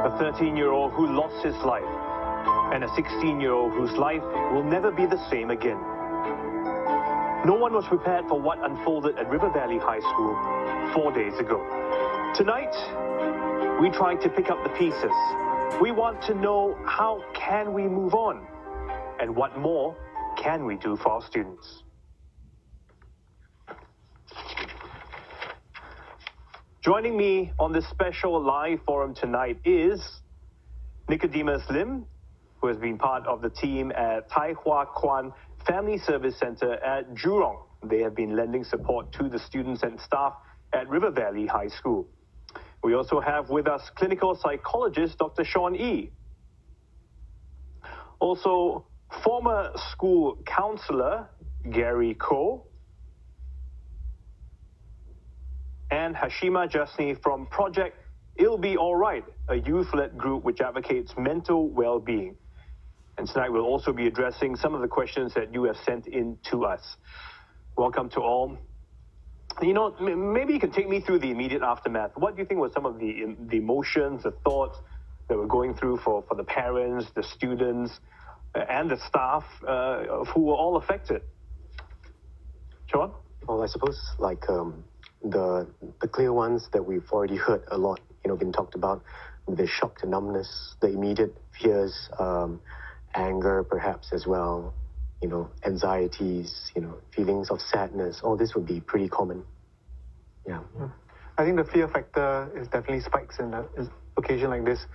a 13-year-old who lost his life, and a 16-year-old whose life will never be the same again. No one was prepared for what unfolded at River Valley High School 4 days ago. Tonight, we try to pick up the pieces. We want to know, how can we move on? And what more can we do for our students? Joining me on this special live forum tonight is Nicodemus Lim, who has been part of the team at Tai Hwa Kwan Family Service Center at Jurong. They have been lending support to the students and staff at River Valley High School. We also have with us clinical psychologist Dr. Sean Ee. Also, former school counselor Gary Koh. And Hashima Jasni from Project It'll Be Alright, a youth-led group which advocates mental well-being. And tonight we'll also be addressing some of the questions that you have sent in to us. Welcome to all. You know, maybe you can take me through the immediate aftermath. What do you think were some of the emotions, the thoughts that were going through for the parents, the students, and the staff who were all affected? Sean? Well, I suppose like the clear ones that we've already heard a lot, been talked about, the shock to numbness, the immediate fears, anger perhaps as well, anxieties, feelings of sadness, all this would be pretty common. Yeah. I think the fear factor is definitely spikes in an occasion like this.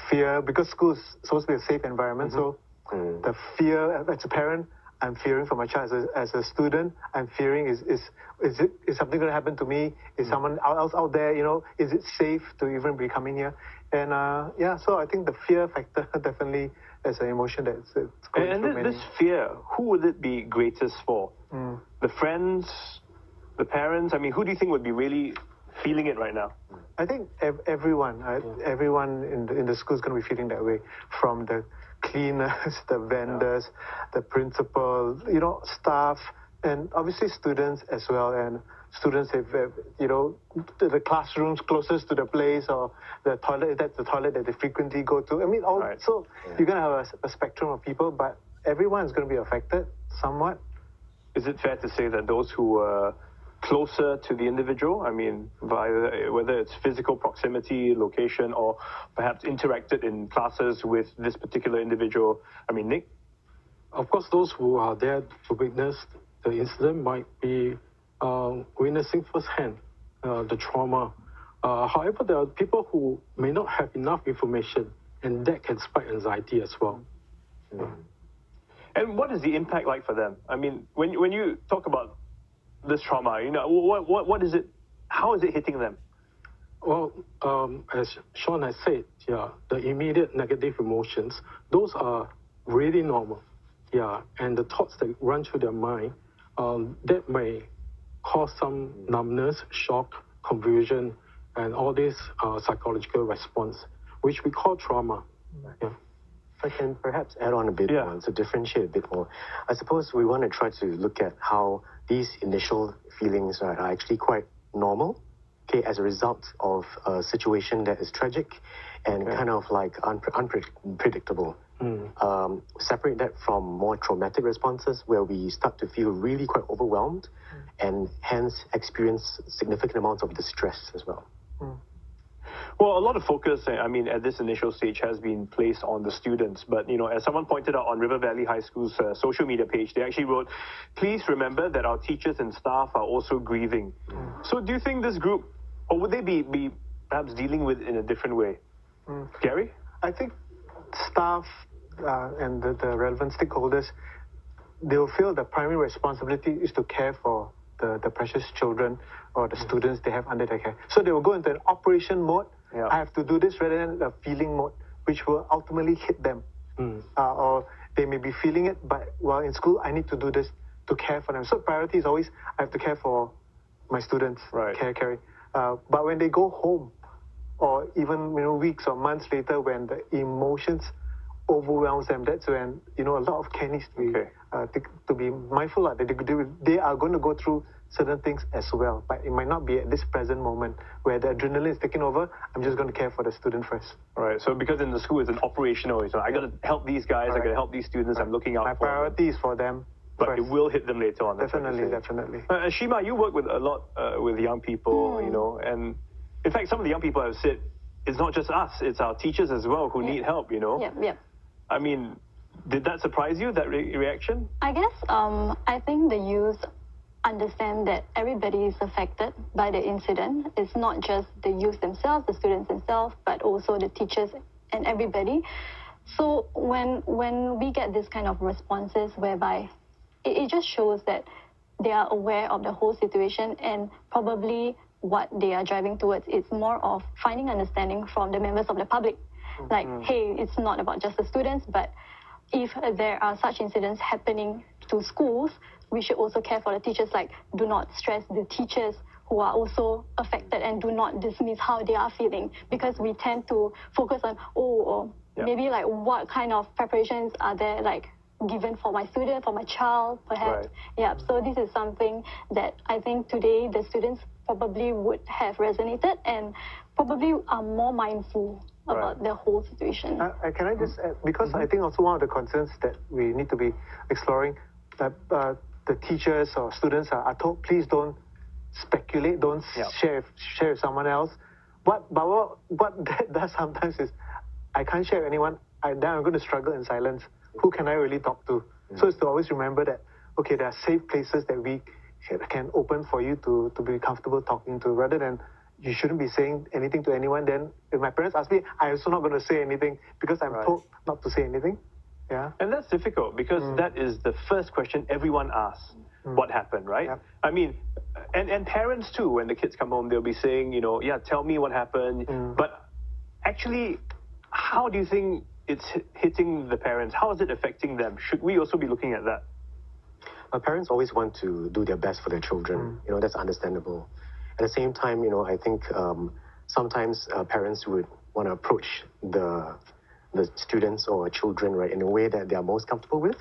Fear, because school is supposed to be a safe environment, so the fear, as a parent, I'm fearing for my child. As a student, I'm fearing, is something going to happen to me? Is someone else out there, is it safe to even be coming here? And so I think the fear factor definitely is an emotion that's going and through many. This fear, who would it be greatest for? The friends, the parents? I mean, who do you think would be really feeling it right now? I think everyone in the school is going to be feeling that way, from the cleaners, the vendors, the principal, staff, and obviously students as well. And students have, the classrooms closest to the place, or the toilet, that's the toilet that they frequently go to. I mean, so you're going to have a spectrum of people, but everyone is going to be affected somewhat. Is it fair to say that those who were closer to the individual, I mean, via whether it's physical proximity, location, or perhaps interacted in classes with this particular individual? I mean, Nick? Of course, those who are there to witness the incident might be witnessing firsthand the trauma. However, there are people who may not have enough information, and that can spike anxiety as well. And what is the impact like for them? I mean, when you talk about this trauma, what is it? How is it hitting them? Well, as Sean has said, the immediate negative emotions, those are really normal. And the thoughts that run through their mind, that may cause some numbness, shock, confusion, and all this psychological response, which we call trauma. If I can perhaps add on a bit more, to differentiate a bit more. I suppose we want to try to look at how these initial feelings are actually quite normal, as a result of a situation that is tragic and kind of like unpredictable. Separate that from more traumatic responses, where we start to feel really quite overwhelmed and hence experience significant amounts of distress as well. Well, a lot of focus, I mean, at this initial stage has been placed on the students. But, as someone pointed out on River Valley High School's social media page, they actually wrote, "Please remember that our teachers and staff are also grieving." So do you think this group, or would they be perhaps dealing with it in a different way? Gary? I think staff and the relevant stakeholders, they will feel the primary responsibility is to care for the precious children or the students they have under their care. So they will go into an operation mode. I have to do this, rather than a feeling mode, which will ultimately hit them. Or they may be feeling it, but while in school, I need to do this to care for them. So priority is always, I have to care for my students, care. But when they go home, or even weeks or months later, when the emotions overwhelms them, that's when a lot of care needs to be to be mindful that they are going to go through certain things as well. But it might not be at this present moment where the adrenaline is taking over. I'm just going to care for the student first. All right. So because in the school it's an operational, so I got to help these guys, I got to help these students, I'm looking out My for them. priority is for them. But first. it will hit them later on. Definitely. Shima, you work with a lot with young people, you know, and in fact, some of the young people have said, it's not just us, it's our teachers as well who need help, you know. Yep. I mean, did that surprise you, that reaction? I guess I think the youth understand that everybody is affected by the incident. It's not just the youth themselves, the students themselves, but also the teachers and everybody. So when we get this kind of responses whereby it just shows that they are aware of the whole situation, and probably what they are driving towards is more of finding understanding from the members of the public. Like, hey, it's not about just the students, but if there are such incidents happening to schools, we should also care for the teachers. Like, do not stress the teachers who are also affected, and do not dismiss how they are feeling, because we tend to focus on, maybe like what kind of preparations are there, like given for my student, for my child, perhaps. Right. Yeah, so this is something that I think today the students probably would have resonated and probably are more mindful about the whole situation. Can I just add, because I think also one of the concerns that we need to be exploring, that the teachers or students are told, please don't speculate, don't share with someone else. But what that does sometimes is, I can't share with anyone, then I'm going to struggle in silence. Who can I really talk to? So it's to always remember that, okay, there are safe places that we can open for you to be comfortable talking to, rather than you shouldn't be saying anything to anyone. Then if my parents ask me, I'm also not going to say anything because I'm told not to say anything. Yeah. And that's difficult because that is the first question everyone asks. What happened, right? Yep. I mean, and parents too, when the kids come home, they'll be saying, you know, tell me what happened. But actually, how do you think it's hitting the parents? How is it affecting them? Should we also be looking at that? Parents always want to do their best for their children. You know, that's understandable. At the same time, you know, I think sometimes parents would want to approach the students or children, right, in a way that they are most comfortable with.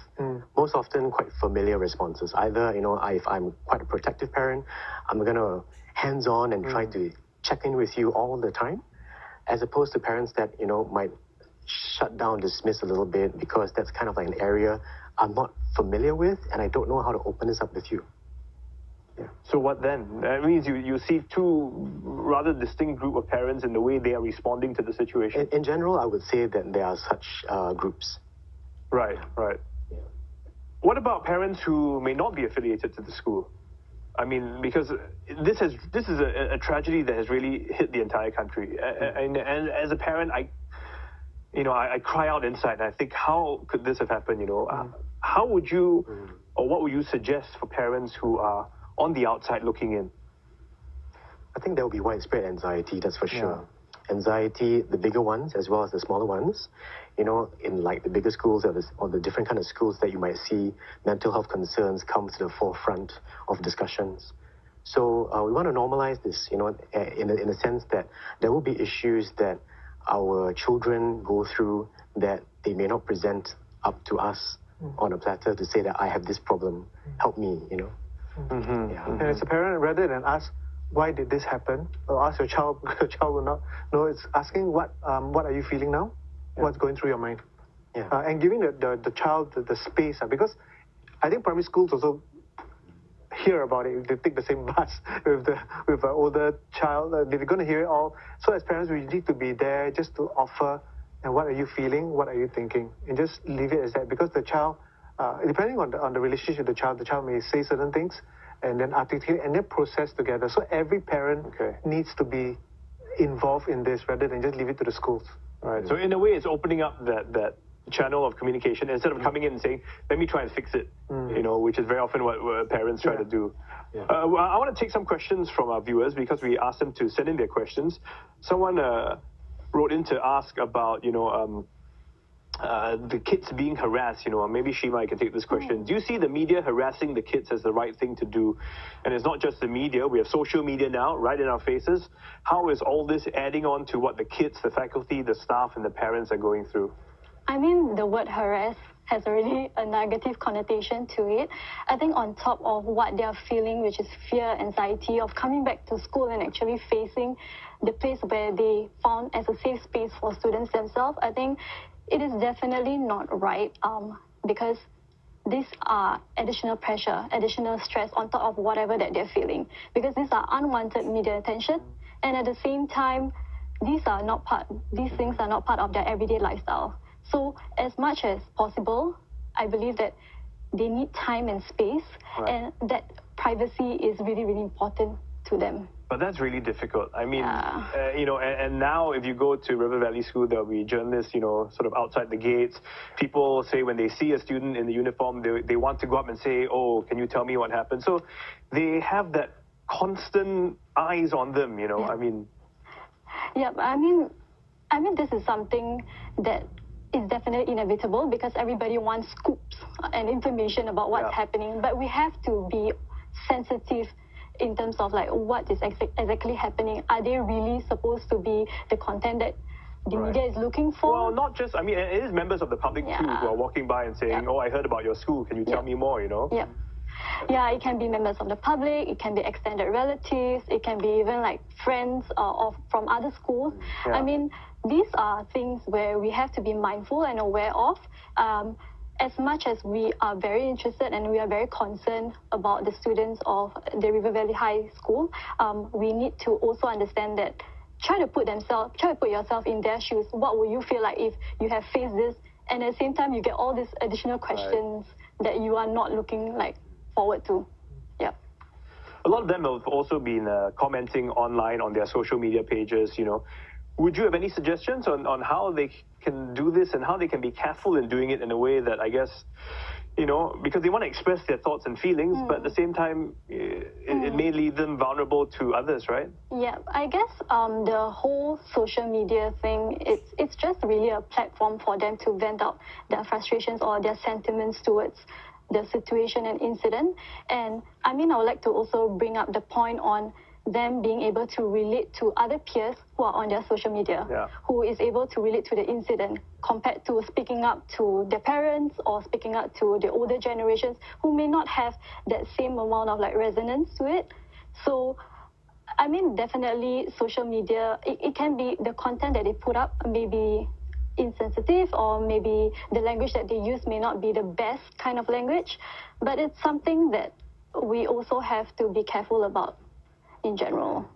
Most often quite familiar responses. Either, you know, if I'm quite a protective parent, I'm going to hands-on and try to check in with you all the time, as opposed to parents that, you know, might shut down, dismiss a little bit, because that's kind of like an area I'm not familiar with, and I don't know how to open this up with you. Yeah. So what then? That means you see two rather distinct group of parents in the way they are responding to the situation. In general, I would say that there are such groups. Right. Yeah. What about parents who may not be affiliated to the school? I mean, because this is a tragedy that has really hit the entire country. And as a parent, I cry out inside, and I think, how could this have happened? You know, how would you, or what would you suggest for parents who are on the outside looking in? I think there will be widespread anxiety, that's for sure. Anxiety, the bigger ones as well as the smaller ones. You know, in like the bigger schools or the different kind of schools that you might see, mental health concerns come to the forefront of discussions. So we want to normalize this, you know, in the sense that there will be issues that our children go through that they may not present up to us on a platter to say that I have this problem, help me, you know. And as a parent, rather than ask, why did this happen, or ask your child, your child will not know, it's asking what are you feeling now? What's going through your mind? And giving the child the space, because I think primary schools also hear about it. They take the same bus with an older child. They're going to hear it all. So as parents, we need to be there just to offer, and what are you feeling? What are you thinking? And just leave it as that, because the child, depending on the relationship with the child may say certain things and then articulate and then process together. So every parent needs to be involved in this rather than just leave it to the schools. Right. So in a way, it's opening up that channel of communication instead of coming in and saying, let me try and fix it, you know, which is very often what parents try to do. I want to take some questions from our viewers because we asked them to send in their questions. Someone wrote in to ask about, you know, the kids being harassed, you know, maybe Shima, I can take this question. Do you see the media harassing the kids as the right thing to do? And it's not just the media, we have social media now, right in our faces. How is all this adding on to what the kids, the faculty, the staff, and the parents are going through? I mean, the word harass has already a negative connotation to it. I think on top of what they're feeling, which is fear, anxiety of coming back to school and actually facing the place where they found as a safe space for students themselves, I think it is definitely not right because these are additional pressure, additional stress on top of whatever that they're feeling, because these are unwanted media attention, and at the same time, these things are not part of their everyday lifestyle. So as much as possible, I believe that they need time and space, and that privacy is really, really important to them. But that's really difficult. I mean, and now if you go to River Valley School, there'll be journalists, sort of outside the gates. People say when they see a student in the uniform, they want to go up and say, oh, can you tell me what happened? So they have that constant eyes on them, I mean. Yeah, I mean, this is something that is definitely inevitable because everybody wants scoops and information about what's happening. But we have to be sensitive in terms of like what is exactly happening. Are they really supposed to be the content that the media is looking for? Well, not just, I mean, it is members of the public too who are walking by and saying, oh, I heard about your school. Can you tell me more, Yeah. Yeah, it can be members of the public, it can be extended relatives, it can be even like friends from other schools. I mean, these are things where we have to be mindful and aware of. As much as we are very interested and we are very concerned about the students of the River Valley High School, we need to also understand that try to put yourself in their shoes. What would you feel like if you have faced this, and at the same time you get all these additional questions that you are not looking like forward to? Yeah. A lot of them have also been commenting online on their social media pages, Would you have any suggestions on how they can do this and how they can be careful in doing it in a way that, I guess, because they want to express their thoughts and feelings, but at the same time, it may leave them vulnerable to others, right? Yeah, I guess the whole social media thing, it's just really a platform for them to vent out their frustrations or their sentiments towards the situation and incident. And I mean, I would like to also bring up the point on them being able to relate to other peers who are on their social media, who is able to relate to the incident compared to speaking up to their parents or speaking up to the older generations who may not have that same amount of like resonance to it. So, I mean, definitely social media, it can be the content that they put up may be insensitive, or maybe the language that they use may not be the best kind of language, but it's something that we also have to be careful about in general,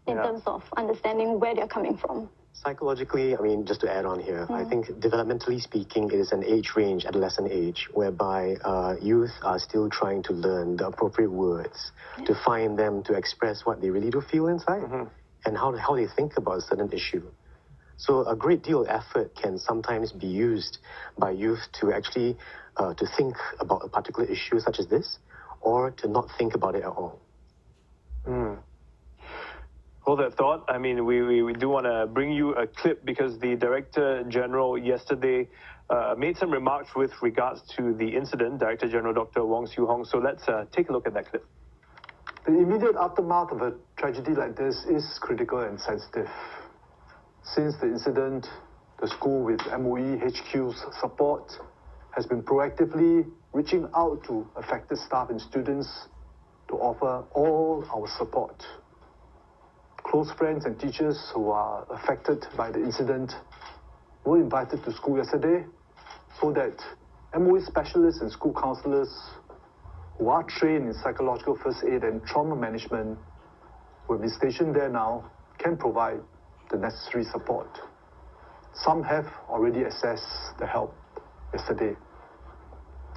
in terms of understanding where they're coming from. Psychologically, I mean, just to add on here, I think developmentally speaking, it is an age range, adolescent age, whereby youth are still trying to learn the appropriate words, to find them, to express what they really do feel inside, and how they think about a certain issue. So a great deal of effort can sometimes be used by youth to actually to think about a particular issue such as this, or to not think about it at all. Hold that thought. I mean, we do want to bring you a clip because the Director General yesterday made some remarks with regards to the incident, Director General Dr. Wong Siew Hong. So let's take a look at that clip. The immediate aftermath of a tragedy like this is critical and sensitive. Since the incident, the school, with MOE HQ's support, has been proactively reaching out to affected staff and students to offer all our support. Close friends and teachers who are affected by the incident were invited to school yesterday so that MOE specialists and school counselors who are trained in psychological first aid and trauma management will be stationed there now, can provide the necessary support. Some have already accessed the help yesterday.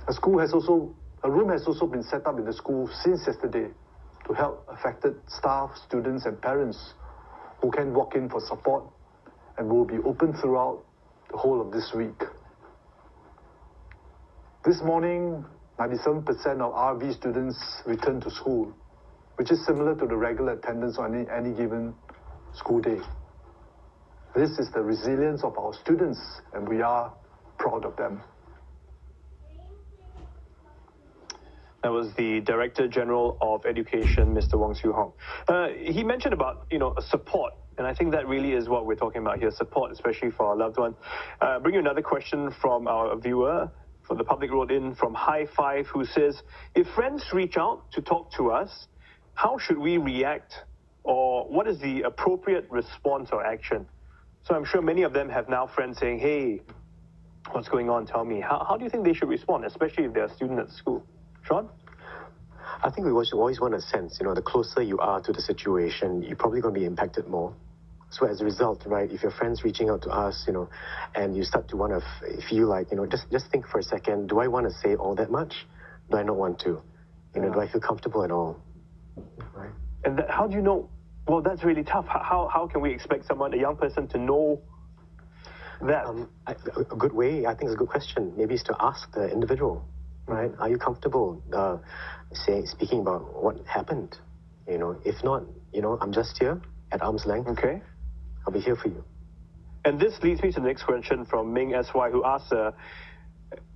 A room has also been set up in the school since yesterday to help affected staff, students, and parents who can walk in for support, and will be open throughout the whole of this week. This morning, 97% of RV students returned to school, which is similar to the regular attendance on any given school day. This is the resilience of our students, and we are proud of them. That was the Director General of Education, Mr. Wong Siew Hong. He mentioned about, support, and I think that really is what we're talking about here, support, especially for our loved ones. Bring you another question from our viewer. for the public wrote in from High Five, who says, if friends reach out to talk to us, how should we react, or what is the appropriate response or action? So I'm sure many of them have now friends saying, hey, what's going on? Tell me. How do you think they should respond, especially if they're a student at school? Sean? I think we always want a sense, the closer you are to the situation, you're probably going to be impacted more. So as a result, right, if your friend's reaching out to us, and you start to want to feel like, just think for a second, do I want to say all that much? Do I not want to? Do I feel comfortable at all? Right. And how do you know? Well, that's really tough. How can we expect someone, a young person, to know that? A good way, I think, is a good question. Maybe is to ask the individual, right? Are you comfortable speaking about what happened? If not, I'm just here at arm's length. Okay. I'll be here for you. And this leads me to the next question from Ming SY, who asks,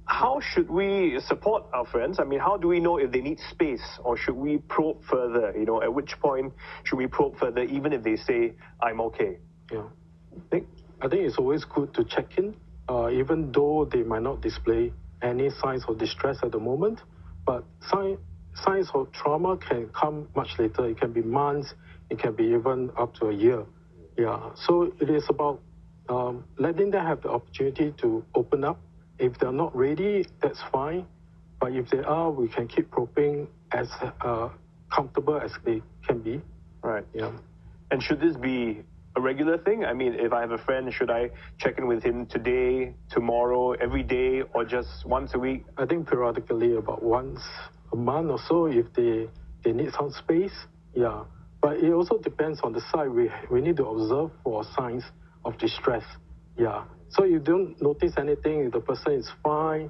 how should we support our friends? I mean, how do we know if they need space, or should we probe further? At which point should we probe further, even if they say, I'm okay? Yeah. Nick? I think it's always good to check in, even though they might not display any signs of distress at the moment. But signs of trauma can come much later. It can be months. It can be even up to a year. Yeah. So it is about letting them have the opportunity to open up. If they're not ready, that's fine. But if they are, we can keep probing as comfortable as they can be. Right. Yeah. And should this be a regular thing? I mean, if I have a friend, should I check in with him today, tomorrow, every day, or just once a week? I think periodically, about once a month or so, if they need some space. Yeah. But it also depends on the side. We need to observe for signs of distress. Yeah. So you don't notice anything, if the person is fine,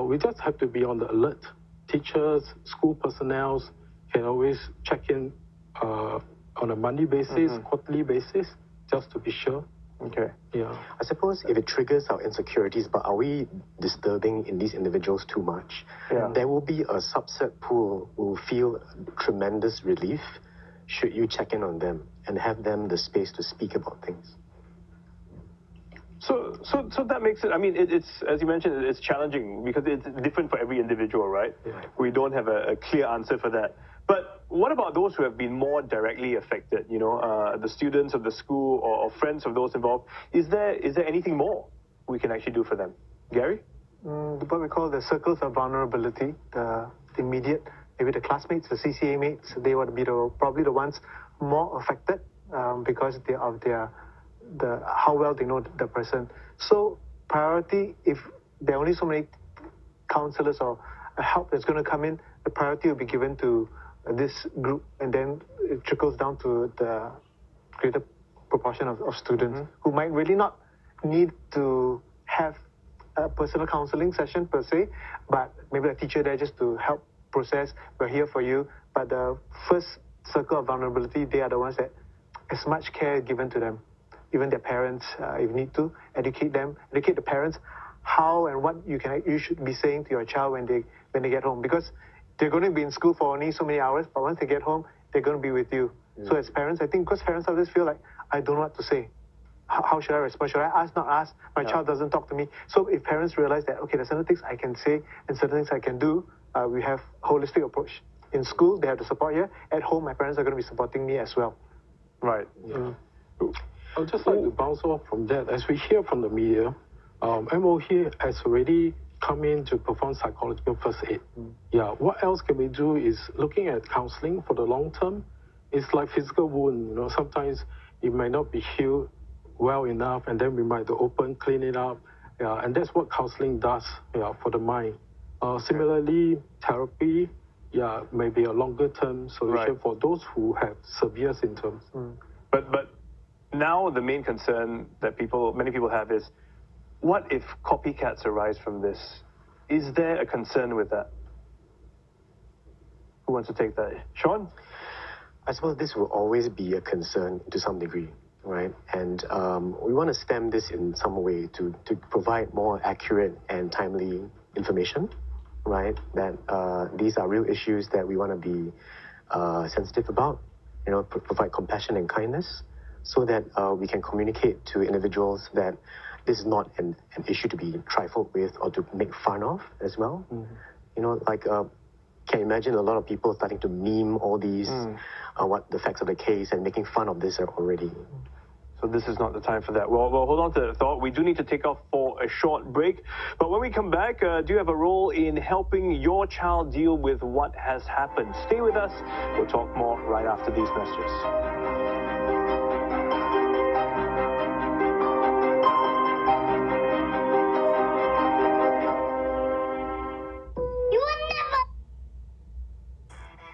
we just have to be on the alert. Teachers, school personnel can always check in on a monthly basis, quarterly basis, just to be sure. Okay. Yeah. I suppose if it triggers our insecurities, but are we disturbing in these individuals too much? Yeah. There will be a subset pool who will feel tremendous relief should you check in on them and have them the space to speak about things. So that makes it, I mean, it's, as you mentioned, it's challenging because it's different for every individual, right? Yeah. We don't have a clear answer for that. But what about those who have been more directly affected, the students of the school or friends of those involved? Is there anything more we can actually do for them? Gary? What we call the circles of vulnerability, the immediate, maybe the classmates, the CCA mates, they would be probably the ones more affected because of how well they know the person. So priority, if there are only so many counselors or help that's going to come in, the priority will be given to this group, and then it trickles down to the greater proportion of students who might really not need to have a personal counseling session per se, but maybe a teacher there just to help process. We're here for you. But the first circle of vulnerability, they are the ones that as much care given to them. Even their parents, if you need to, educate the parents how and what you should be saying to your child when they get home, because they're going to be in school for only so many hours, but once they get home, they're going to be with you. So as parents, I think because parents always feel like, I don't know what to say. How should I respond? Should I ask, not ask? My child doesn't talk to me. So if parents realize that, okay, there's certain things I can say and certain things I can do, we have holistic approach. In school, they have the support here. At home, my parents are going to be supporting me as well. Right. Yeah. I would just like to bounce off from that. As we hear from the media, MOE has already come in to perform psychological first aid. Yeah. What else can we do is looking at counseling for the long term. It's like physical wound. Sometimes it might not be healed well enough, and then we might open, clean it up. Yeah. And that's what counseling does. Yeah, for the mind. Similarly, therapy. Yeah, maybe a longer term solution for those who have severe symptoms. But now the main concern that many people have is, what if copycats arise from this? Is there a concern with that? Who wants to take that? Sean? I suppose this will always be a concern to some degree, right? And we want to stem this in some way to provide more accurate and timely information, right? That these are real issues that we want to be sensitive about, provide compassion and kindness. so that we can communicate to individuals that this is not an issue to be trifled with or to make fun of as well. You know, like, can you imagine a lot of people starting to meme all these, what the facts of the case and making fun of this already. So this is not the time for that. Well, hold on to that thought. We do need to take off for a short break. But when we come back, do you have a role in helping your child deal with what has happened? Stay with us. We'll talk more right after these messages.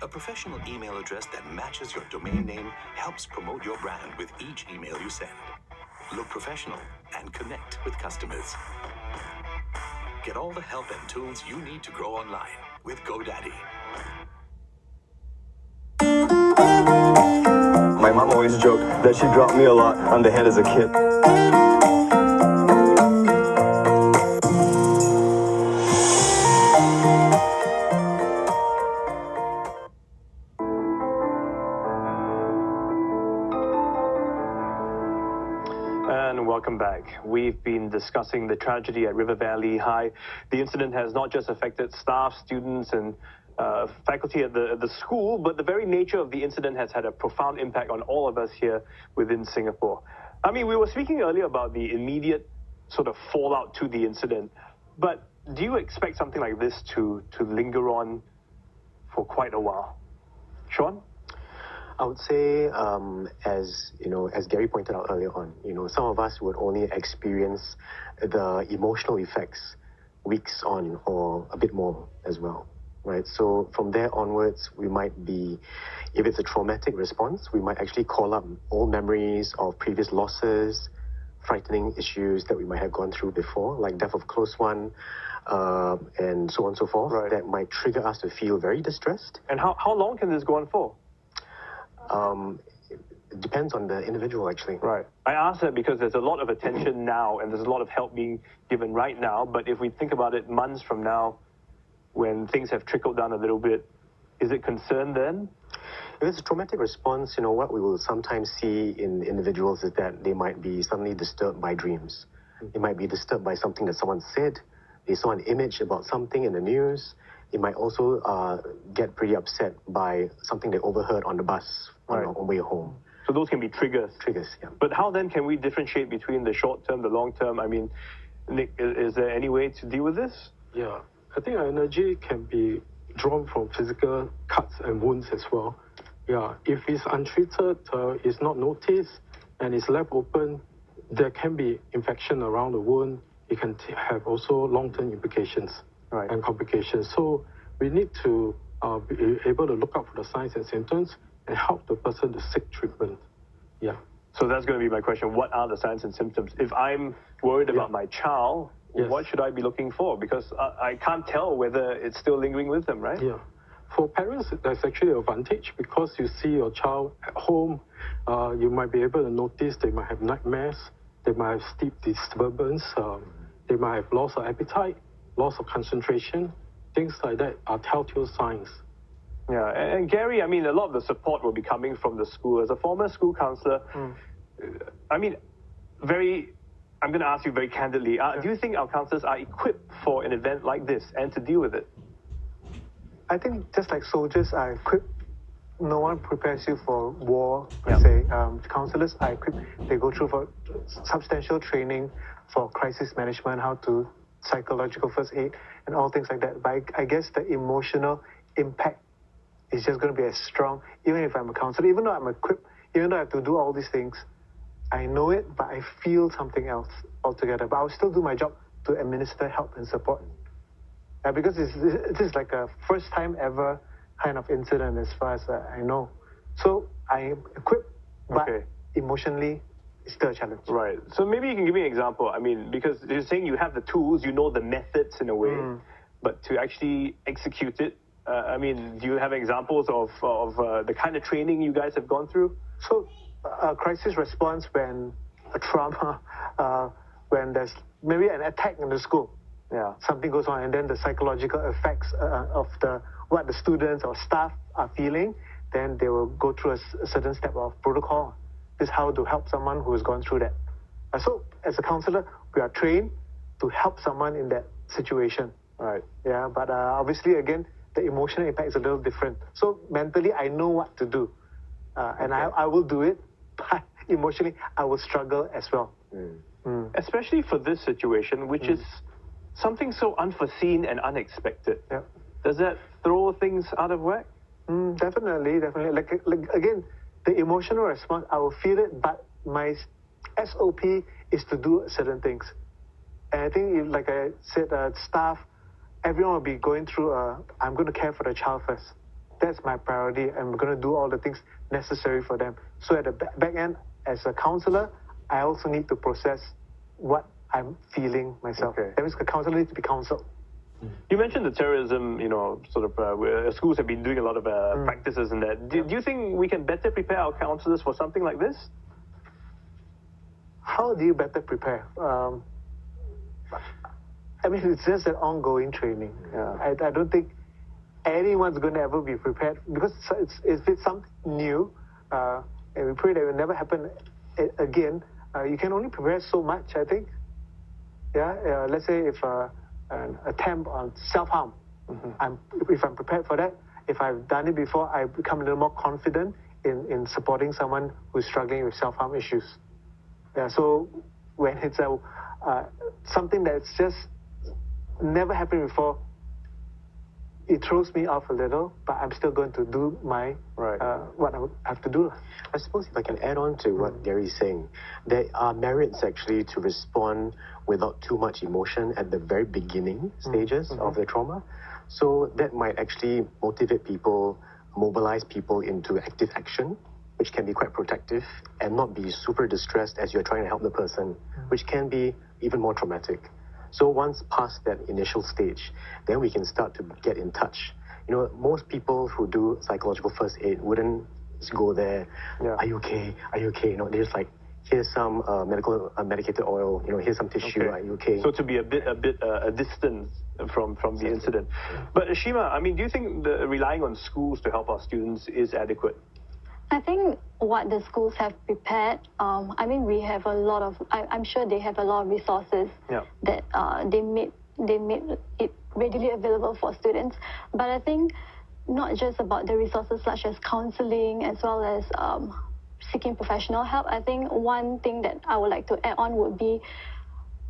A professional email address that matches your domain name helps promote your brand with each email you send. Look professional and connect with customers. Get all the help and tools you need to grow online with GoDaddy. My mom always joked that she dropped me a lot on the head as a kid. And welcome back. We've been discussing the tragedy at River Valley High. The incident has not just affected staff, students, and faculty at the school, but the very nature of the incident has had a profound impact on all of us here within Singapore. I mean, we were speaking earlier about the immediate sort of fallout to the incident, but do you expect something like this to linger on for quite a while? Sean? I would say, as you know, as Gary pointed out earlier on, you know, some of us would only experience the emotional effects weeks on or a bit more as well, right? So from there onwards, we might be, if it's a traumatic response, we might actually call up old memories of previous losses, frightening issues that we might have gone through before, like death of a close one, and so on and so forth, Right. that might trigger us to feel very distressed. And how long can this go on for? It depends on the individual, actually. Right. I ask that because there's a lot of attention now and there's a lot of help being given right now. But if we think about it months from now, when things have trickled down a little bit, is it concern then? If it's a traumatic response, you know, what we will sometimes see in individuals is that they might be suddenly disturbed by dreams. They might be disturbed by something that someone said. They saw an image about something in the news. They might also get pretty upset by something they overheard on the bus on Right. the way home. So those can be triggers. Triggers, yeah. But how then can we differentiate between the short term, the long term? I mean, Nick, is there any way to deal with this? Yeah, I think our energy can be drawn from physical cuts and wounds as well. Yeah, if it's untreated, it's not noticed, and it's left open, there can be infection around the wound. It can have also long-term implications and complications. So we need to be able to look out for the signs and symptoms and help the person to seek treatment. Yeah. So that's going to be my question. What are the signs and symptoms? If I'm worried about my child, what should I be looking for? Because I can't tell whether it's still lingering with them, right? Yeah. For parents, that's actually an advantage because you see your child at home. You might be able to notice they might have nightmares, they might have sleep disturbance, they might have loss of appetite, loss of concentration. Things like that are telltale signs. Yeah, and Gary, I mean, a lot of the support will be coming from the school. As a former school counselor, I mean, I'm going to ask you very candidly, do you think our counselors are equipped for an event like this and to deal with it? I think just like soldiers are equipped, no one prepares you for war, per se. Counselors are equipped. They go through for substantial training for crisis management, how to psychological first aid, and all things like that. But I guess the emotional impact is just going to be as strong, even if I'm a counselor, even though I'm equipped, even though I have to do all these things, I know it, but I feel something else altogether. But I'll still do my job to administer help and support. Because this is like a first time ever kind of incident as far as I know. So I am equipped, but emotionally, it's still a challenge. Right. So maybe you can give me an example. I mean, because you're saying you have the tools, you know the methods in a way, but to actually execute it, I mean, do you have examples of the kind of training you guys have gone through? So, a crisis response when a trauma, when there's maybe an attack in the school. Yeah. Something goes on, and then the psychological effects of what the students or staff are feeling, then they will go through a certain step of protocol. This is how to help someone who has gone through that. So as a counselor, we are trained to help someone in that situation. Right. Yeah, but obviously, again, the emotional impact is a little different. So mentally, I know what to do. And I will do it, but emotionally, I will struggle as well. Especially for this situation, which is something so unforeseen and unexpected. Yeah. Does that throw things out of whack? Definitely. Like again, the emotional response, I will feel it, but my SOP is to do certain things. And I think, like I said, staff, everyone will be going through, I'm going to care for the child first. That's my priority. I'm going to do all the things necessary for them. So at the back end, as a counselor, I also need to process what I'm feeling myself. Okay. That means the counselor needs to be counseled. You mentioned the terrorism, sort of, where schools have been doing a lot of practices and that. Do you think we can better prepare our counselors for something like this? How do you better prepare? I mean, it's just an ongoing training. I don't think anyone's going to ever be prepared because if it's something new, and we pray that it will never happen again, you can only prepare so much, I think. Yeah, let's say if an attempt on self-harm, if I'm prepared for that, if I've done it before, I become a little more confident in supporting someone who's struggling with self-harm issues. Yeah, so when it's something that's just never happened before, it throws me off a little, but I'm still going to do my what I have to do. I suppose if I can add on to what Gary's saying, there are merits actually to respond without too much emotion at the very beginning stages of the trauma. So that might actually motivate people, mobilize people into active action, which can be quite protective, and not be super distressed as you're trying to help the person, which can be even more traumatic. So once past that initial stage, then we can start to get in touch. Most people who do psychological first aid wouldn't just go there, are you okay? Are you okay? They're just like, here's some medicated oil, here's some tissue, are you okay? So to be a distance from the incident. But Ashima, I mean, do you think relying on schools to help our students is adequate? I think what the schools have prepared, I mean, we have a lot of, I'm sure they have a lot of resources that they made it readily available for students. But I think not just about the resources such as counseling as well as seeking professional help. I think one thing that I would like to add on would be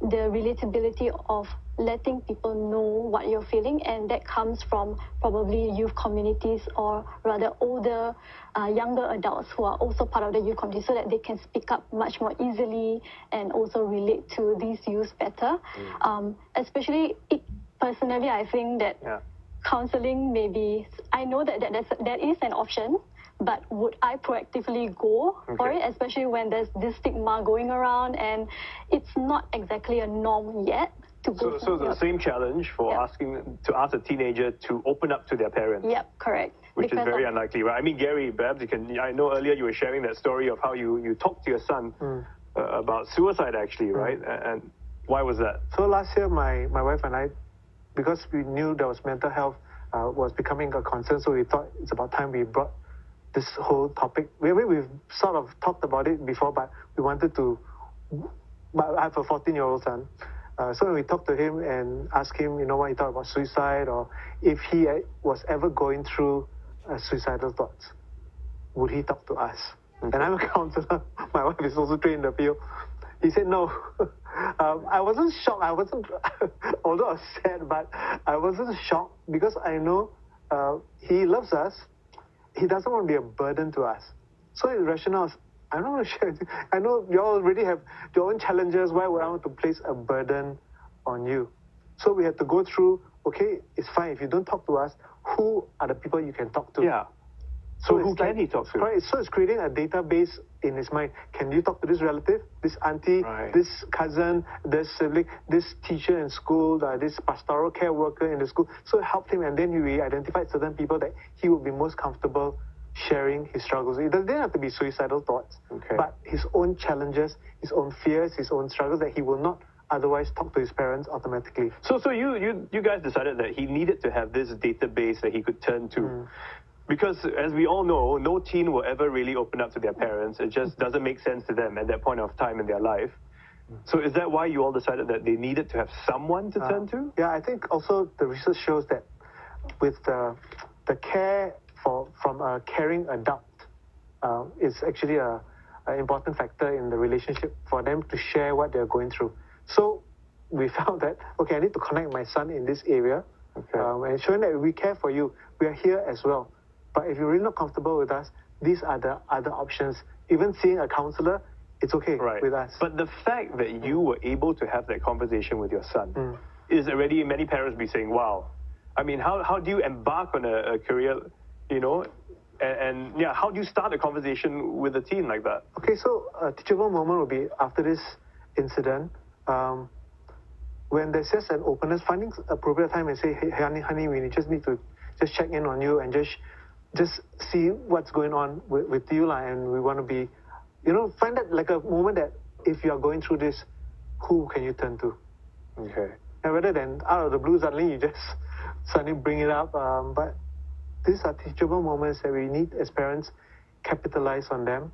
the relatability of letting people know what you're feeling, and that comes from probably youth communities or rather older, younger adults who are also part of the youth community so that they can speak up much more easily and also relate to these youths better. Especially, personally, I think that counseling maybe, I know that that is an option, but would I proactively go for it, especially when there's this stigma going around and it's not exactly a norm yet to go So the same challenge for asking a teenager to open up to their parents. Yep, correct. Which is very unlikely, right? I mean, Gary, perhaps you can, I know earlier you were sharing that story of how you talked to your son about suicide actually, right? And why was that? So last year, my wife and I, because we knew there was mental health was becoming a concern, so we thought it's about time we brought this whole topic. We've sort of talked about it before, but we wanted to. But I have a 14-year-old son, so when we talked to him and asked him, what he thought about suicide, or if he was ever going through suicidal thoughts, would he talk to us? And I'm a counselor. My wife is also trained in the field. He said no. I wasn't shocked. Although I was sad, but I wasn't shocked because I know he loves us. He doesn't want to be a burden to us. So his rationale is, I don't want to share it. I know you all already have your own challenges. Why would I want to place a burden on you? So we had to go through, okay, it's fine. If you don't talk to us, who are the people you can talk to? Yeah. So who can he talk to? Right. So it's creating a database in his mind. Can you talk to this relative, this auntie, this cousin, this sibling, this teacher in school, this pastoral care worker in the school? So it helped him, and then we identified certain people that he would be most comfortable sharing his struggles. It doesn't have to be suicidal thoughts, but his own challenges, his own fears, his own struggles that he will not otherwise talk to his parents automatically. So you guys decided that he needed to have this database that he could turn to. Because as we all know, no teen will ever really open up to their parents. It just doesn't make sense to them at that point of time in their life. So is that why you all decided that they needed to have someone to turn to? Yeah, I think also the research shows that with the care from a caring adult is actually an important factor in the relationship for them to share what they're going through. So we found that, okay, I need to connect my son in this area, and showing that we care for you. We are here as well. But if you're really not comfortable with us, these are the other options. Even seeing a counselor, it's okay with us. But the fact that you were able to have that conversation with your son is already, many parents be saying, wow. I mean, how do you embark on a career, you know, and how do you start a conversation with a teen like that? Okay, so a teachable moment will be after this incident, when there's just an openness, finding appropriate time and say, hey, honey, we just need to just check in on you and just see what's going on with you, and we want to be, you know, find that like a moment that if you are going through this, who can you turn to? Okay. And rather than out of the blue, suddenly you just suddenly bring it up. But these are teachable moments that we need as parents, capitalize on them,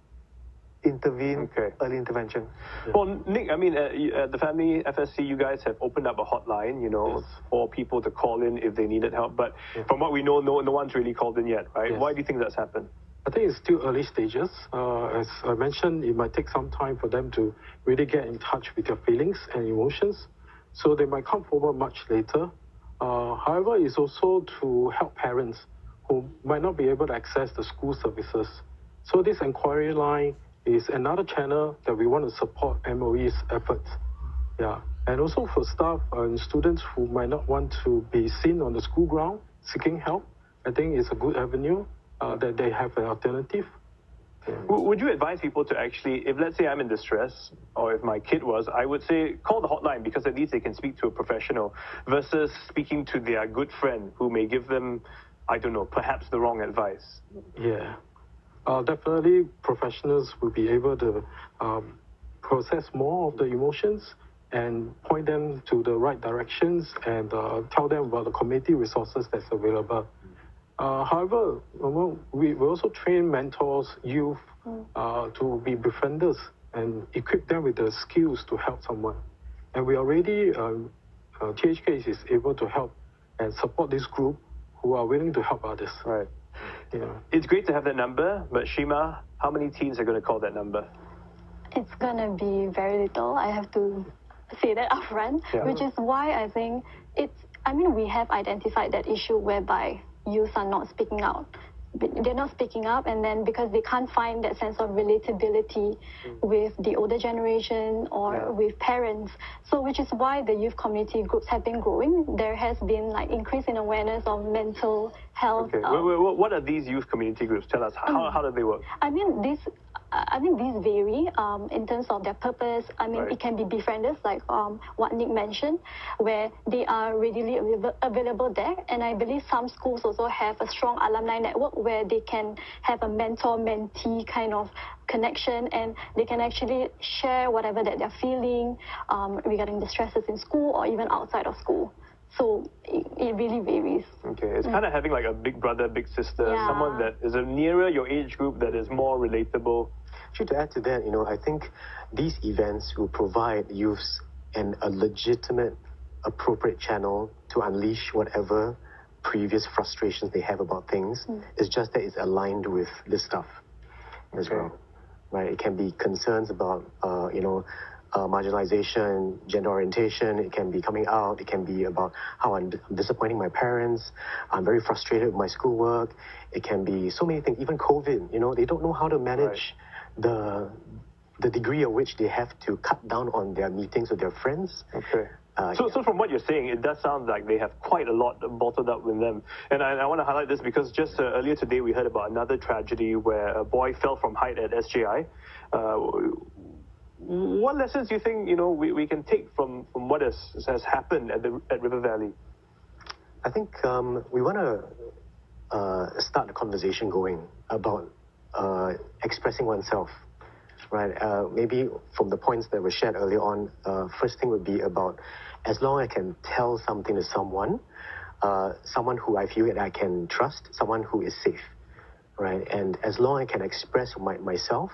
intervene, early intervention. Well, Nick, I mean, at the Family FSC, you guys have opened up a hotline, you know, for people to call in if they needed help. But from what we know, no one's really called in yet, right? Why do you think that's happened? I think it's still early stages. As I mentioned, it might take some time for them to really get in touch with their feelings and emotions. So they might come forward much later. However, it's also to help parents who might not be able to access the school services. So this inquiry line is another channel that we want to support MOE's efforts. And also for staff and students who might not want to be seen on the school ground seeking help, I think it's a good avenue that they have an alternative. Would you advise people to actually, if let's say I'm in distress, or if my kid was, I would say call the hotline because at least they can speak to a professional versus speaking to their good friend who may give them, I don't know, perhaps the wrong advice? Definitely professionals will be able to process more of the emotions and point them to the right directions and tell them about the community resources that's available. However, we also train mentors, youth, to be befrienders and equip them with the skills to help someone. And we already, THK is able to help and support this group who are willing to help others. Right. It's great to have that number, but Shima, how many teens are going to call that number? It's going to be very little. I have to say that upfront, which is why I think we have identified that issue whereby youth are not speaking out. They're not speaking up, and then because they can't find that sense of relatability with the older generation or with parents. So which is why the youth community groups have been growing. There has been like increase in awareness of mental health. What are these youth community groups? Tell us, how do they work? I think these vary in terms of their purpose. It can be befrienders, like what Nick mentioned, where they are readily available there. And I believe some schools also have a strong alumni network where they can have a mentor-mentee kind of connection, and they can actually share whatever that they're feeling regarding the stresses in school or even outside of school. So it really varies. It's kind of having like a big brother, big sister, someone that is nearer your age group that is more relatable. Actually, to add to that, I think these events will provide youths a legitimate, appropriate channel to unleash whatever previous frustrations they have about things. It's just that it's aligned with this stuff as well. Right? It can be concerns about, marginalization, gender orientation. It can be coming out. It can be about how I'm disappointing my parents. I'm very frustrated with my schoolwork. It can be so many things. Even COVID, they don't know how to manage the degree at which they have to cut down on their meetings with their friends. So from what you're saying, it does sound like they have quite a lot bottled up with them. And I want to highlight this because just earlier today we heard about another tragedy where a boy fell from height at SJI. What lessons do you think we can take from what has happened at River Valley? I think we want to start the conversation going about expressing oneself, right? Maybe from the points that were shared earlier on, first thing would be about as long as I can tell something to someone who I feel that I can trust, someone who is safe. right? And as long as I can express myself,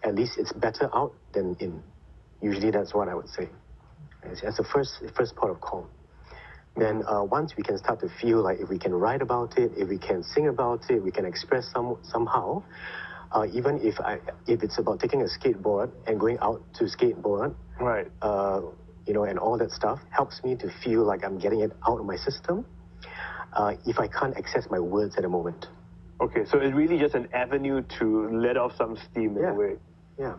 at least it's better out than in. Usually that's what I would say. As the first port of call. Then once we can start to feel like if we can write about it, if we can sing about it, we can express somehow, even if it's about taking a skateboard and going out to skateboard, right? And all that stuff helps me to feel like I'm getting it out of my system. If I can't access my words at the moment. Okay, so it's really just an avenue to let off some steam in a way. Yeah.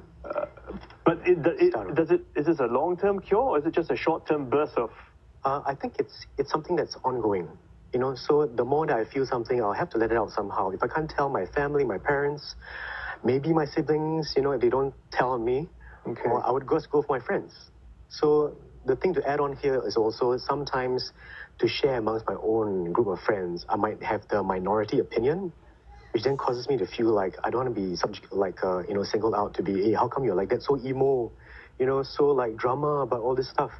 But is this a long-term cure, or is it just a short-term burst of? I think it's something that's ongoing. So the more that I feel something, I'll have to let it out somehow. If I can't tell my family, my parents, maybe my siblings, if they don't tell me, or I would just go for my friends. So the thing to add on here is also sometimes to share amongst my own group of friends, I might have the minority opinion, which then causes me to feel like I don't want to be singled out to be, hey, how come you're like that, so emo, so like drama about all this stuff.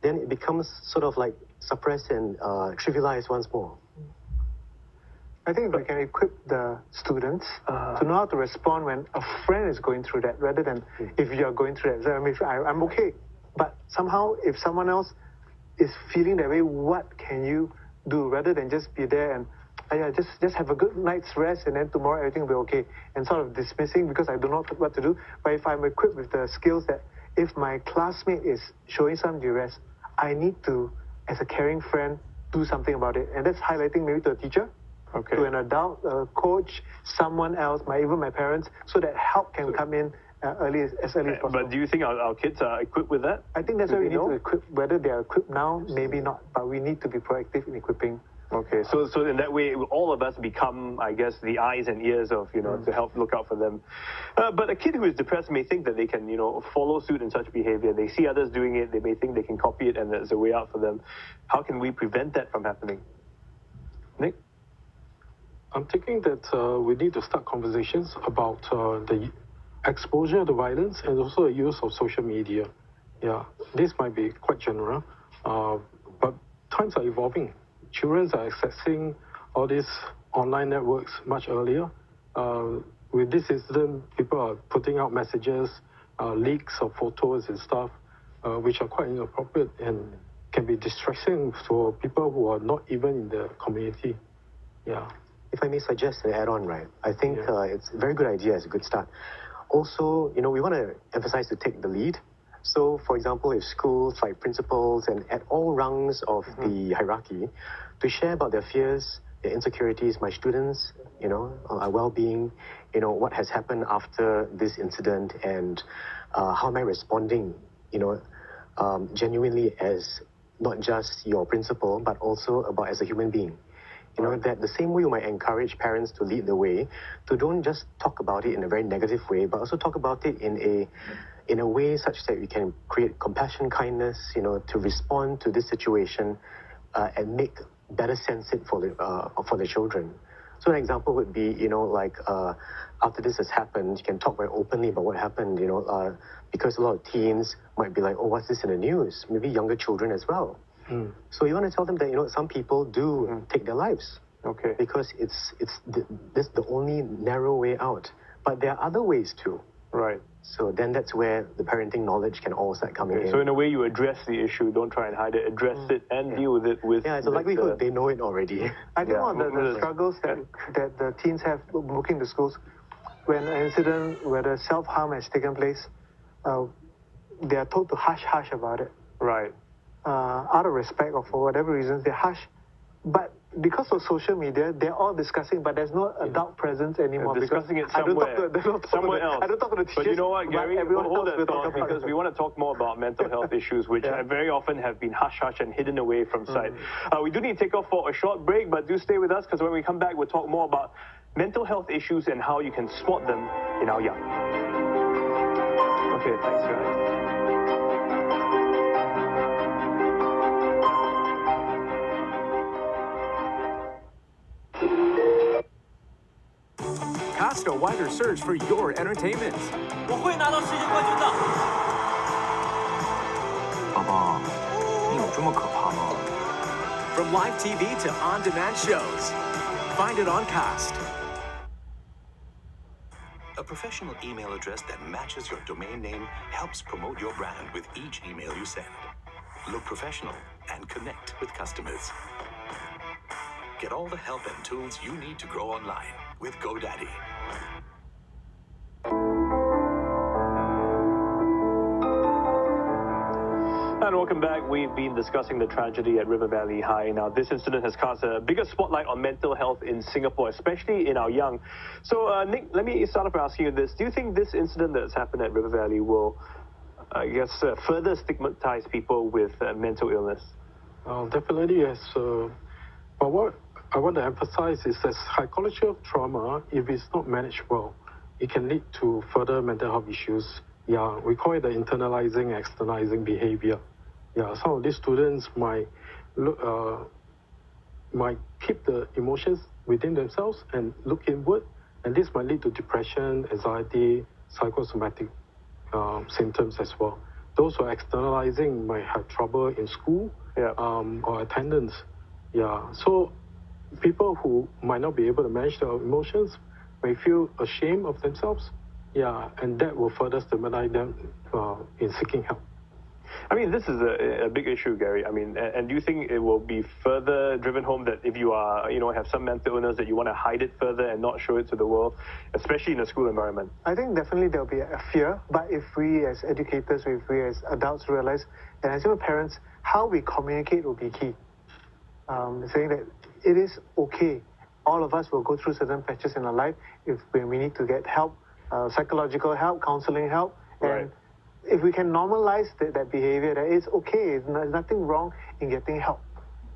Then it becomes sort of like suppressed and trivialized once more. I think if we can equip the students to know how to respond when a friend is going through that, rather than if you're going through that. So, I'm okay. But somehow, if someone else is feeling that way, what can you do rather than just be there and just have a good night's rest and then tomorrow everything will be okay, and sort of dismissing because I don't know what to do. But if I'm equipped with the skills that if my classmate is showing some duress, I need to, as a caring friend, do something about it. And that's highlighting maybe to a teacher, to an adult, a coach, someone else, even my parents, so that help can come in as early as possible. But do you think our kids are equipped with that? I think that's why we need to equip. Whether they are equipped now, maybe not, but we need to be proactive in equipping. Okay, so in that way, all of us become, I guess, the eyes and ears of, to help look out for them. But a kid who is depressed may think that they can, follow suit in such behavior. They see others doing it, they may think they can copy it, and there's a way out for them. How can we prevent that from happening? Nick? I'm thinking that we need to start conversations about the exposure to violence and also the use of social media. Yeah, this might be quite general, but times are evolving. Children are accessing all these online networks much earlier. With this incident, people are putting out messages, leaks of photos and stuff, which are quite inappropriate and can be distressing for people who are not even in the community. Yeah. If I may suggest an add-on, right? I think it's a very good idea, it's a good start. Also, we want to emphasize to take the lead. So, for example, if schools, like principals, and at all rungs of the hierarchy, to share about their fears, their insecurities, my students, our well-being, what has happened after this incident, and how am I responding, genuinely as not just your principal, but also about as a human being. That the same way we might encourage parents to lead the way, to don't just talk about it in a very negative way, but also talk about it in a way such that we can create compassion, kindness, to respond to this situation and make better sense it for the children. So an example would be, after this has happened, you can talk very openly about what happened, because a lot of teens might be like, oh, what's this in the news? Maybe younger children as well. So you want to tell them that, some people do take their lives. Okay. Because this is the only narrow way out. But there are other ways too. Right. So then that's where the parenting knowledge can all start coming in. So in a way, you address the issue, don't try and hide it, address it and deal with it with... Yeah, it's a likelihood they know it already. I think one of the struggles that the teens have working the schools, when an incident, whether self-harm has taken place, they are told to hush about it. Right. Out of respect or for whatever reasons, they hush. But because of social media, they're all discussing, but there's no adult presence anymore. Discussing it somewhere, somewhere else. I don't talk to the teachers. But you know what, Gary? Hold that thought, about because we want to talk more about mental health issues, which very often have been hush and hidden away from sight. We do need to take off for a short break, but do stay with us, because when we come back, we'll talk more about mental health issues and how you can spot them in our young. Okay, thanks, guys. Cast a wider search for your entertainment. 我会拿到世界冠军的。宝宝，你有这么可怕吗？ From live TV to on-demand shows, find it on Cast. professional email address that matches your domain name helps promote your brand with each email you send. Look professional and connect with customers. Get all the help and tools you need to grow online with GoDaddy. And welcome back. We've been discussing the tragedy at River Valley High. Now, this incident has cast a bigger spotlight on mental health in Singapore, especially in our young. So, Nick, let me start off by asking you this. Do you think this incident that's happened at River Valley will, further stigmatize people with mental illness? Definitely, yes. But what I want to emphasize is that psychological trauma, if it's not managed well, it can lead to further mental health issues. Yeah, we call it the internalizing, externalizing behavior. Yeah, some of these students might keep the emotions within themselves and look inward, and this might lead to depression, anxiety, psychosomatic symptoms as well. Those who are externalizing might have trouble in school or attendance. Yeah, so people who might not be able to manage their emotions may feel ashamed of themselves. Yeah, and that will further stimulate them in seeking help. I mean, this is a big issue, Gary. I mean, and do you think it will be further driven home that if you are, have some mental illness, that you want to hide it further and not show it to the world, especially in a school environment? I think definitely there'll be a fear, but if we as educators, if we as adults realize, and as parents, how we communicate will be key. Saying that it is okay. All of us will go through certain patches in our life when we need to get help, psychological help, counseling help, and if we can normalize that behavior, that it's okay, there's nothing wrong in getting help.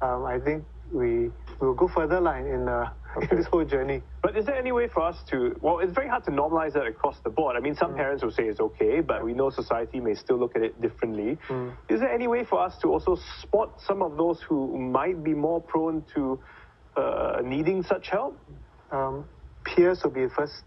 I think we will go further in this whole journey. But is there any way for us to, it's very hard to normalize that across the board. I mean, some parents will say it's okay, but we know society may still look at it differently. Is there any way for us to also spot some of those who might be more prone to needing such help? Peers will be first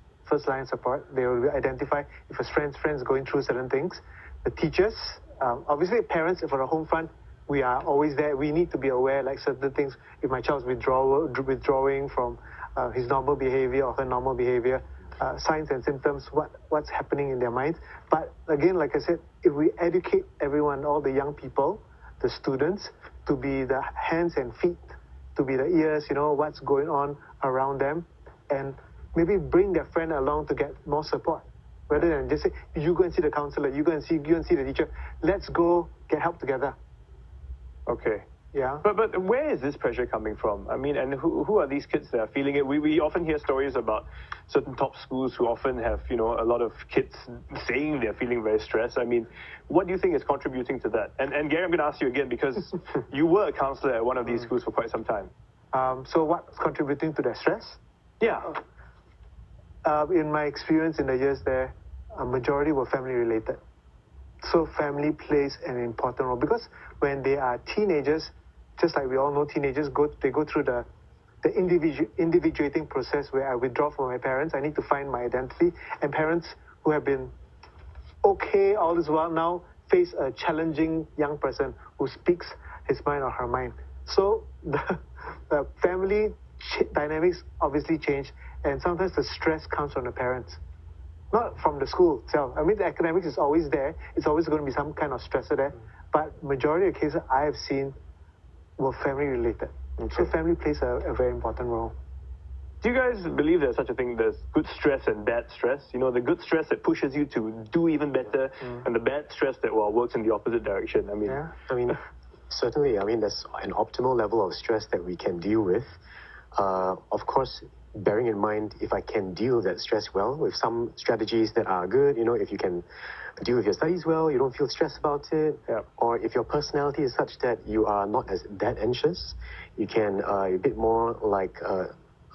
line support. They will identify if a friend's going through certain things. The teachers, obviously parents for the home front, we are always there. We need to be aware, like certain things. If my child's withdrawing from his normal behavior or her normal behavior, signs and symptoms, what's happening in their minds. But again, like I said, if we educate everyone, all the young people, the students, to be the hands and feet, to be the ears, what's going on around them, and maybe bring their friend along to get more support, rather than just say, you go and see the counselor, you go and see the teacher. Let's go get help together. Okay. Yeah. But where is this pressure coming from? I mean, and who are these kids that are feeling it? We often hear stories about certain top schools who often have, a lot of kids saying they're feeling very stressed. I mean, what do you think is contributing to that? And Gary, I'm going to ask you again, because you were a counselor at one of these schools for quite some time. So what's contributing to their stress? Yeah. In my experience in the years there, a majority were family related. So family plays an important role, because when they are teenagers, just like we all know, teenagers go through the individuating process where I withdraw from my parents. I need to find my identity. And parents who have been okay all this while now face a challenging young person who speaks his mind or her mind. So the family dynamics obviously change, and sometimes the stress comes from the parents, not from the school itself. I mean, the academics is always there. It's always going to be some kind of stressor there. But majority of cases I have seen were family related. Okay. So family plays a very important role. Do you guys believe there's such a thing, there's good stress and bad stress? The good stress that pushes you to do even better, and the bad stress that works in the opposite direction. I mean, certainly, there's an optimal level of stress that we can deal with. Of course, bearing in mind, if I can deal with that stress well, with some strategies that are good, if you can deal with your studies well, you don't feel stressed about it, or if your personality is such that you are not that anxious, you can a bit more like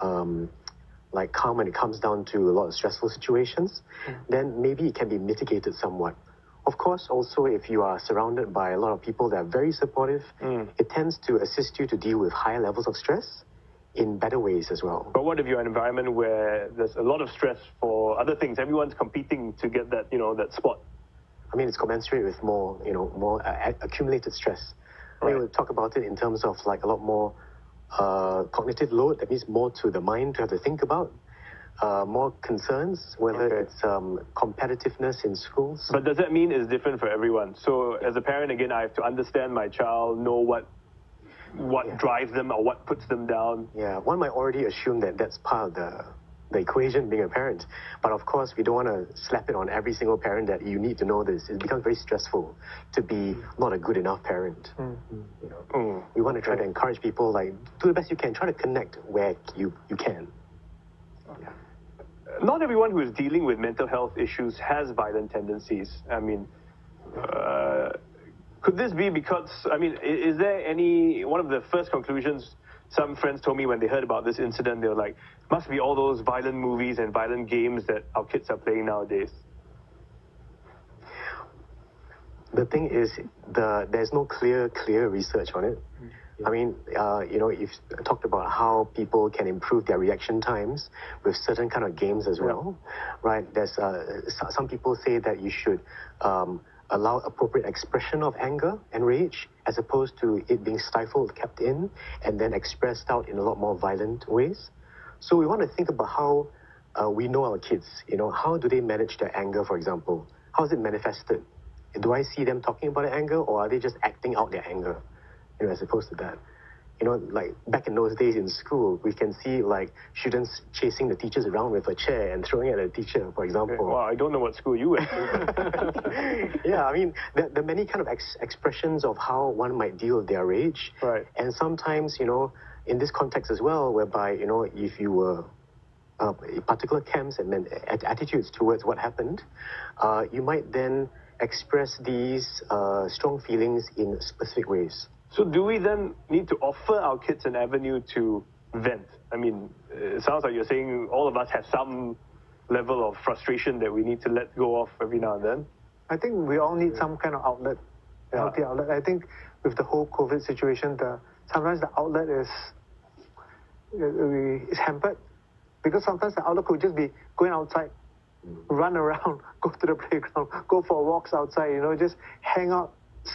calm when it comes down to a lot of stressful situations, then maybe it can be mitigated somewhat. Of course, also, if you are surrounded by a lot of people that are very supportive, it tends to assist you to deal with higher levels of stress in better ways as well. But what if you're in an environment where there's a lot of stress for other things? Everyone's competing to get that, that spot. It's commensurate with more accumulated stress. We'll talk about it in terms of a lot more cognitive load. That means more to the mind to have to think about. more concerns, whether it's competitiveness in schools. But does that mean it's different for everyone? So as a parent, again, I have to understand my child, know what drives them or what puts them down. Yeah, one might already assume that that's part of the equation being a parent. But of course, we don't want to slap it on every single parent that you need to know this. It becomes very stressful to be not a good enough parent. We want to try to encourage people, like, do the best you can. Try to connect where you can. Not everyone who is dealing with mental health issues has violent tendencies. I mean, could this be because, I mean, is there one of the first conclusions some friends told me when they heard about this incident, they were like, must be all those violent movies and violent games that our kids are playing nowadays. The thing is, there's no clear research on it. I mean, you've talked about how people can improve their reaction times with certain kind of games as well, right? There's some people say that you should allow appropriate expression of anger and rage as opposed to it being stifled, kept in, and then expressed out in a lot more violent ways. So we want to think about how we know our kids. How do they manage their anger, for example? How is it manifested? Do I see them talking about their anger, or are they just acting out their anger? As opposed to that. Like back in those days in school, we can see like students chasing the teachers around with a chair and throwing at a teacher, for example. Okay. Well, I don't know what school you went to. Yeah, I mean, there are many kind of expressions of how one might deal with their rage. Right. And sometimes, in this context as well, whereby, if you were particular camps and attitudes towards what happened, you might then express these strong feelings in specific ways. So do we then need to offer our kids an avenue to vent? I mean, it sounds like you're saying all of us have some level of frustration that we need to let go of every now and then. I think we all need some kind of outlet, healthy outlet. I think with the whole COVID situation, sometimes the outlet is hampered, because sometimes the outlet could just be going outside, run around, go to the playground, go for walks outside, just hang out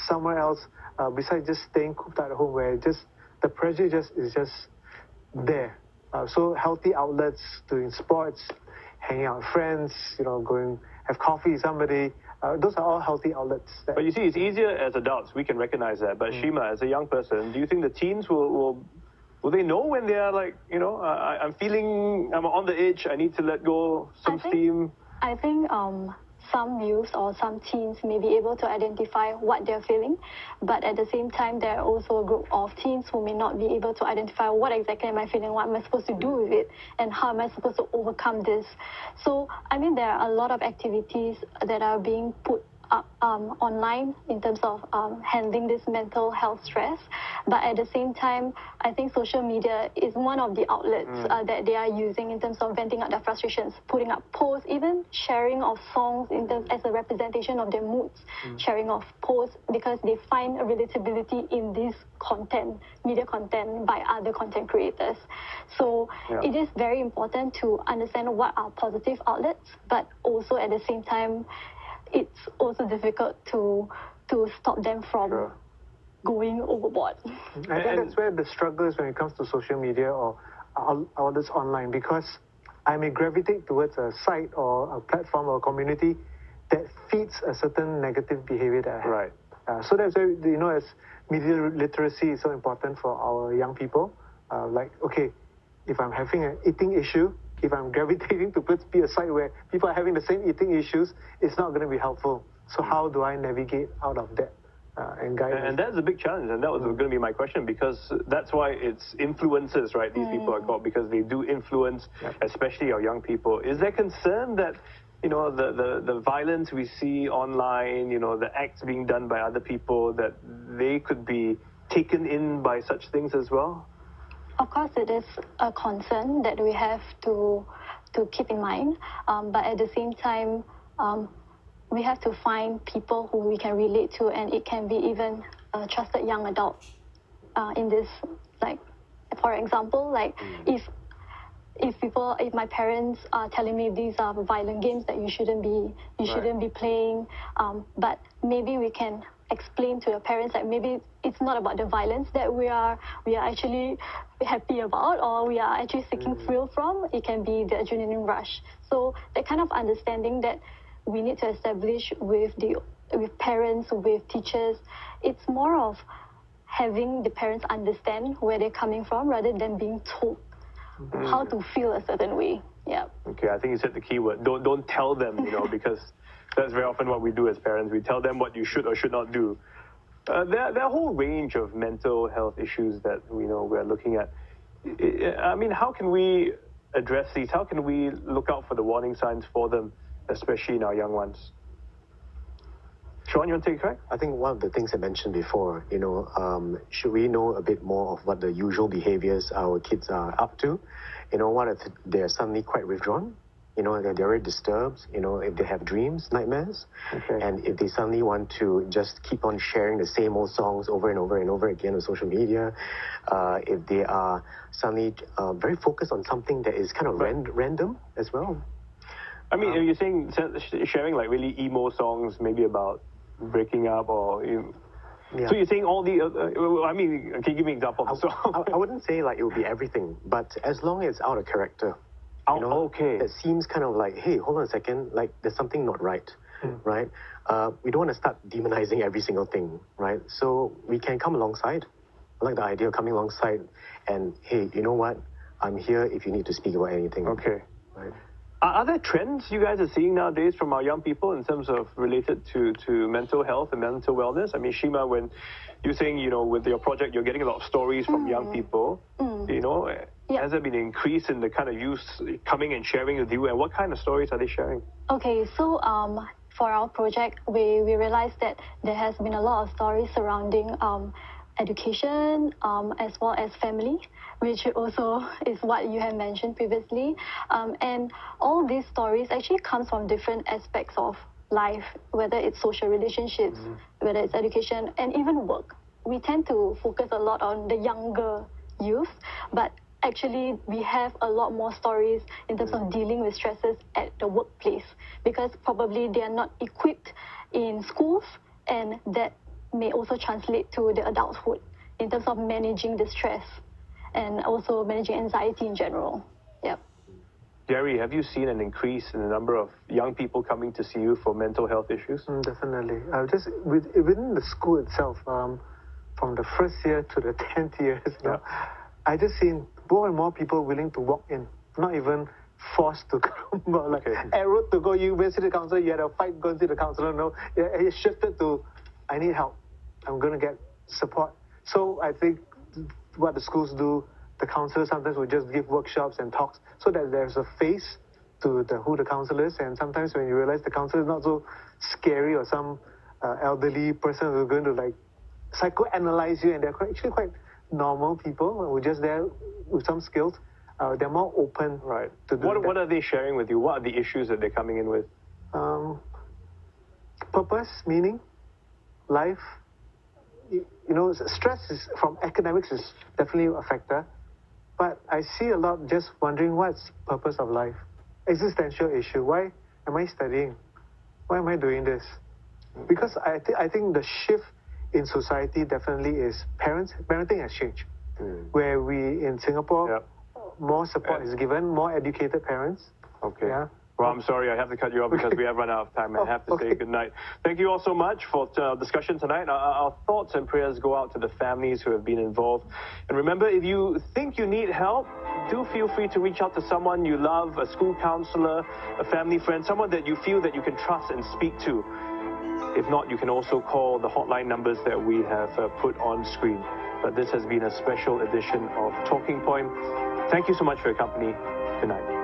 somewhere else besides just staying cooped at home, where the pressure is just there. So healthy outlets, doing sports, hanging out with friends, going have coffee with somebody, those are all healthy outlets. But you see, it's easier as adults, we can recognize that. But Shima, as a young person, do you think the teens will they know when they are like, I'm on the edge, I need to let go some steam? I think some youth or some teens may be able to identify what they're feeling, but at the same time, there are also a group of teens who may not be able to identify what exactly am I feeling, what am I supposed to do with it, and how am I supposed to overcome this. So, I mean, there are a lot of activities that are being put up online in terms of handling this mental health stress, but at the same time, I think social media is one of the outlets that they are using in terms of venting out their frustrations, putting up posts, even sharing of songs as a representation of their moods, sharing of posts, because they find a relatability in this content, media content by other content creators. So it is very important to understand what are positive outlets, but also at the same time, it's also difficult to stop them from going overboard. I think that's where the struggle is when it comes to social media or outlets online, because I may gravitate towards a site or a platform or a community that feeds a certain negative behavior that I have. Right. So that's why, as media literacy is so important for our young people. If I'm having an eating issue, if I'm gravitating to be a site where people are having the same eating issues, it's not going to be helpful. So how do I navigate out of that and guide? And that's a big challenge, and that was going to be my question, because that's why it's influencers, right? These people are called because they do influence, especially our young people. Is there concern that, the violence we see online, the acts being done by other people, that they could be taken in by such things as well? Of course, it is a concern that we have to keep in mind, but at the same time, we have to find people who we can relate to, and it can be even a trusted young adult in this. Like, for example, if my parents are telling me these are violent games that you shouldn't be playing, but maybe we can explain to your parents that maybe it's not about the violence that we are actually happy about, or we are actually seeking thrill from. It can be the adrenaline rush. So that kind of understanding that we need to establish with parents, with teachers, it's more of having the parents understand where they're coming from rather than being told how to feel a certain way. Yeah. Okay, I think you said the key word. Don't tell them, because that's very often what we do as parents. We tell them what you should or should not do. There are a whole range of mental health issues that we're looking at. I mean, how can we address these? How can we look out for the warning signs for them, especially in our young ones? Sean, you want to take a crack? I think one of the things I mentioned before, should we know a bit more of what the usual behaviors our kids are up to? What if they're suddenly quite withdrawn? They're very disturbed, if they have dreams, nightmares, and if they suddenly want to just keep on sharing the same old songs over and over and over again on social media, if they are suddenly very focused on something that is kind of random as well. I mean, you're saying sharing like really emo songs, maybe about breaking up, or so you're saying all the can you give me an example of the song? I wouldn't say like it would be everything, but as long as it's out of character. It seems kind of like, hey, hold on a second, like there's something not right, right? We don't want to start demonizing every single thing, right? So we can come alongside. I like the idea of coming alongside and, hey, you know what? I'm here if you need to speak about anything. Okay. Right? Are there trends you guys are seeing nowadays from our young people in terms of related to mental health and mental wellness? I mean, Shima, when you're saying, with your project, you're getting a lot of stories from young people, has there been an increase in the kind of youth coming and sharing with you, and what kind of stories are they sharing? Okay, so for our project, we realized that there has been a lot of stories surrounding education as well as family, which also is what you have mentioned previously. And all these stories actually comes from different aspects of life, whether it's social relationships, whether it's education, and even work. We tend to focus a lot on the younger youth, but actually we have a lot more stories in terms of dealing with stresses at the workplace, because probably they are not equipped in schools, and that may also translate to the adulthood in terms of managing the stress and also managing anxiety in general. Yep. Jerry, have you seen an increase in the number of young people coming to see you for mental health issues? Definitely. Just within the school itself, from the first year to the 10th year, I just seen more and more people willing to walk in, not even forced to come, but like arrowed to go. You went to the counselor, you had a fight going to the counselor. No, it shifted to, I need help. I'm going to get support. So I think what the schools do, the counselors sometimes will just give workshops and talks so that there's a face to who the counselor is. And sometimes when you realize the counselor is not so scary, or some elderly person who's going to like psychoanalyze you, and they're actually quite normal people who are just there with some skills, they're more open to do What are they sharing with you? What are the issues that they're coming in with? Purpose, meaning, life. Stress from academics is definitely a factor, but I see a lot just wondering what's purpose of life. Existential issue. Why am I studying? Why am I doing this? Because I think the shift in society definitely is parenting has changed. Where we in Singapore, more support is given, more educated parents. Okay. Yeah. Well, I'm sorry, I have to cut you off because we have run out of time. I have to say good night. Thank you all so much for discussion tonight. Our thoughts and prayers go out to the families who have been involved. And remember, if you think you need help, do feel free to reach out to someone you love, a school counselor, a family friend, someone that you feel that you can trust and speak to. If not, you can also call the hotline numbers that we have put on screen. But this has been a special edition of Talking Point. Thank you so much for your company. Good night.